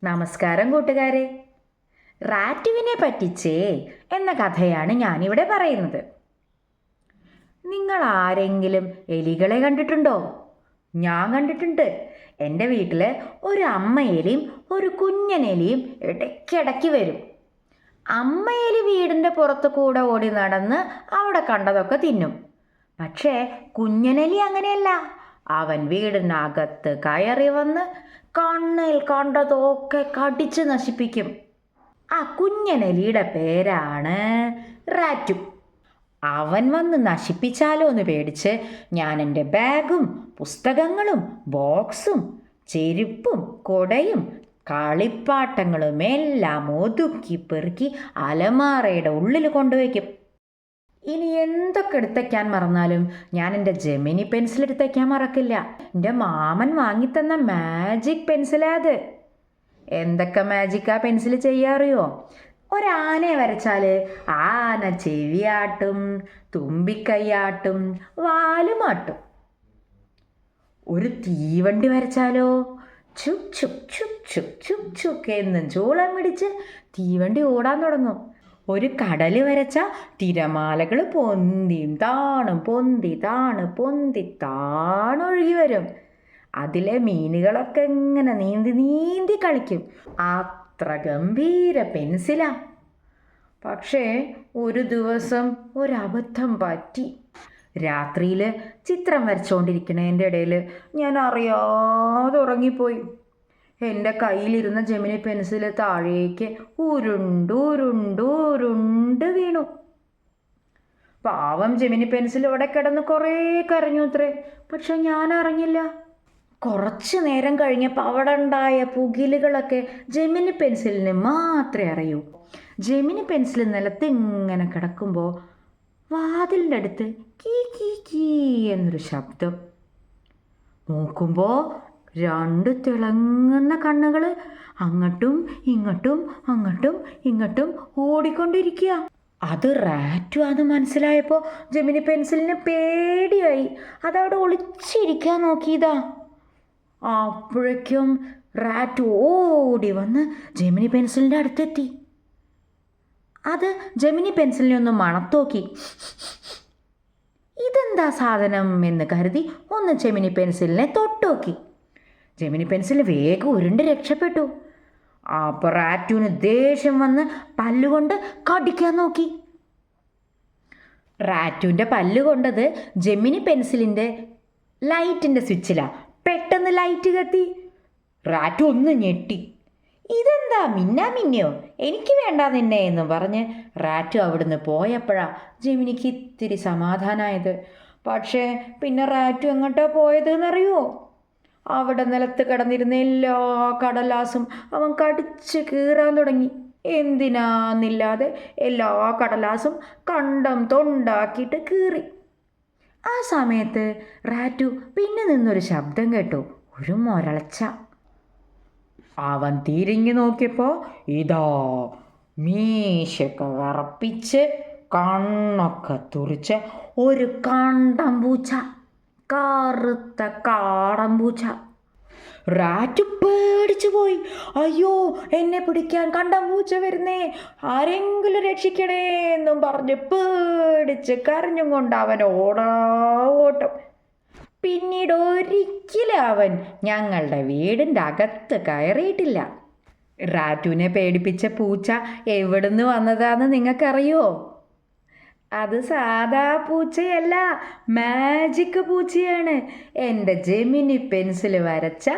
നമസ്കാരം കൂട്ടുകാരെ. റാറ്റുവിനെ പറ്റിച്ചേ എന്ന കഥയാണ് ഞാനിവിടെ പറയുന്നത്. നിങ്ങൾ ആരെങ്കിലും എലികളെ കണ്ടിട്ടുണ്ടോ? ഞാൻ കണ്ടിട്ടുണ്ട്. എൻ്റെ വീട്ടിൽ ഒരു അമ്മയെലിയും ഒരു കുഞ്ഞനെലിയും ഇടയ്ക്കിടയ്ക്ക് വരും. അമ്മയെലി വീടിൻ്റെ പുറത്ത് കൂടെ ഓടി നടന്ന് അവിടെ കണ്ടതൊക്കെ തിന്നും. പക്ഷേ കുഞ്ഞനെലി അങ്ങനെയല്ല. അവൻ വീടിനകത്ത് കയറി വന്ന് കണ്ണിൽ കണ്ടതൊക്കെ കടിച്ച് നശിപ്പിക്കും. ആ കുഞ്ഞനെലിയുടെ പേരാണ് റാറ്റു. അവൻ വന്ന് നശിപ്പിച്ചാലോ എന്ന് പേടിച്ച് ഞാൻ എൻ്റെ ബാഗും പുസ്തകങ്ങളും ബോക്സും ചെരുപ്പും കൊടയും കളിപ്പാട്ടങ്ങളും എല്ലാം ഒതുക്കി പെറുക്കി അലമാറയുടെ ഉള്ളിൽ കൊണ്ടുവയ്ക്കും. ഇനി എന്തൊക്കെ എടുത്തേക്കാൻ മറന്നാലും ഞാൻ എൻ്റെ ജെമിനി പെൻസിൽ എടുത്തേക്കാൻ മറക്കില്ല. എൻ്റെ മാമൻ വാങ്ങിത്തന്ന മാജിക് പെൻസിലാ അത്. എന്തൊക്കെ മാജിക്കാ പെൻസിൽ ചെയ്യാറിയോ? ഒരാനയെ വരച്ചാൽ ആന ചെവിയാട്ടും, തുമ്പിക്കൈയാട്ടും, വാലുമാട്ടും. ഒരു തീവണ്ടി വരച്ചാലോ ചുക് ചുക് ചുക് ചുക് ചുക് ചുക്ക് എന്നും ചൂളം പിടിച്ച് തീവണ്ടി ഓടാൻ തുടങ്ങും. ഒരു കടൽ വരച്ചാൽ തിരമാലകൾ പൊന്തിയും താണും പൊന്തി താണൊഴുകി വരും. അതിലെ മീനുകളൊക്കെ ഇങ്ങനെ നീന്തി നീന്തി കളിക്കും. അത്ര ഗംഭീര പെൻസിലാ. പക്ഷേ ഒരു ദിവസം ഒരബദ്ധം പറ്റി. രാത്രിയിൽ ചിത്രം വരച്ചുകൊണ്ടിരിക്കണതിൻ്റെ ഇടയിൽ ഞാൻ അറിയാതെ ഉറങ്ങിപ്പോയി. എൻ്റെ കയ്യിലിരുന്ന ജെമിനി പെൻസിൽ താഴേക്ക് ഉരുണ്ട് വീണു. പാവം ജെമിനി പെൻസിൽ ഇവിടെ കിടന്ന് കുറേ കരഞ്ഞു അത്രേ. പക്ഷെ ഞാൻ അറിഞ്ഞില്ല. കുറച്ച് നേരം കഴിഞ്ഞപ്പോൾ അവിടെ ഉണ്ടായ പുകിലുകളൊക്കെ ജെമിനി പെൻസിലിന് മാത്രമേ അറിയൂ. ജെമിനി പെൻസിൽ നിലത്ത് ഇങ്ങനെ കിടക്കുമ്പോൾ വാതിലിൻ്റെ അടുത്ത് കീ കീ കീ എന്നൊരു ശബ്ദം. നോക്കുമ്പോൾ രണ്ട് തിളങ്ങുന്ന കണ്ണുകൾ അങ്ങോട്ടും ഇങ്ങോട്ടും ഓടിക്കൊണ്ടിരിക്കുക. അത് റാറ്റു ആണെന്ന് മനസ്സിലായപ്പോൾ ജെമിനി പെൻസിലിന് പേടിയായി. അതവിടെ ഒളിച്ചിരിക്കാൻ നോക്കിയതാ. അപ്പോഴേക്കും റാറ്റു ഓടി വന്ന് ജെമിനി പെൻസിലിൻ്റെ അടുത്തെത്തി. അത് ജെമിനി പെൻസിലിനെ ഒന്ന് മണത്തോക്കി. ഇതെന്താ സാധനം എന്ന് കരുതി ഒന്ന് ജെമിനി പെൻസിലിനെ തൊട്ടോക്കി. ജെമിനി പെൻസിൽ വേഗം ഉരുണ്ട് രക്ഷപ്പെട്ടു. അപ്പോൾ റാറ്റുവിന് ദേഷ്യം വന്ന് പല്ലുകൊണ്ട് കടിക്കാൻ നോക്കി. റാറ്റുവിൻ്റെ പല്ലുകൊണ്ടത് ജെമിനി പെൻസിലിൻ്റെ ലൈറ്റിൻ്റെ സ്വിച്ചിലാണ്. പെട്ടെന്ന് ലൈറ്റ് കത്തി. റാറ്റു ഒന്ന് ഞെട്ടി. ഇതെന്താ മിന്നോ, എനിക്ക് വേണ്ട നിന്നെ എന്നും പറഞ്ഞ് റാറ്റു അവിടുന്ന് പോയപ്പോഴാണ് ജെമിനിക്ക് ഇത്തിരി സമാധാനമായത്. പക്ഷേ പിന്നെ റാറ്റു എങ്ങോട്ടാ പോയതെന്നറിയുമോ? അവിടെ നിലത്ത് കിടന്നിരുന്ന എല്ലാ കടലാസും അവൻ കടിച്ച് കീറാൻ തുടങ്ങി. എന്തിനാന്നില്ലാതെ എല്ലാ കടലാസും കണ്ടം തൊണ്ടാക്കിയിട്ട് കീറി. ആ സമയത്ത് റാറ്റു പിന്നെ നിന്നൊരു ശബ്ദം കേട്ടു. ഒരു മുരളച്ച. അവൻ തിരിഞ്ഞു നോക്കിയപ്പോൾ ഇതാ മീശയൊക്കെ വിറപ്പിച്ച് കണ്ണൊക്കെ തുറിച്ച് ഒരു കണ്ടം പൂച്ച, കറുത്ത കാടൻ പൂച്ച. റാറ്റു പേടിച്ചു പോയി. അയ്യോ, എന്നെ പിടിക്കാൻ കണ്ടം പൂച്ച വരുന്നേ, ആരെങ്കിലും രക്ഷിക്കണേ എന്നും പറഞ്ഞ് പേടിച്ച് കരഞ്ഞും കൊണ്ട് അവൻ ഓട്ടം. പിന്നീട് ഒരിക്കലും അവൻ ഞങ്ങളുടെ വീടിൻ്റെ അകത്ത് കയറിയിട്ടില്ല. റാറ്റുവിനെ പേടിപ്പിച്ച പൂച്ച എവിടുന്ന് വന്നതാന്ന് നിങ്ങൾക്കറിയോ? അത് സാധാ പൂച്ചയല്ല, മാജിക് പൂച്ചയാണ്. എൻ്റെ ജെമിനി പെൻസിൽ വരച്ച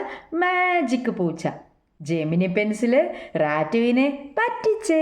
മാജിക് പൂച്ച. ജെമിനി പെൻസിൽ റാറ്റുവിനെ പറ്റിച്ചേ.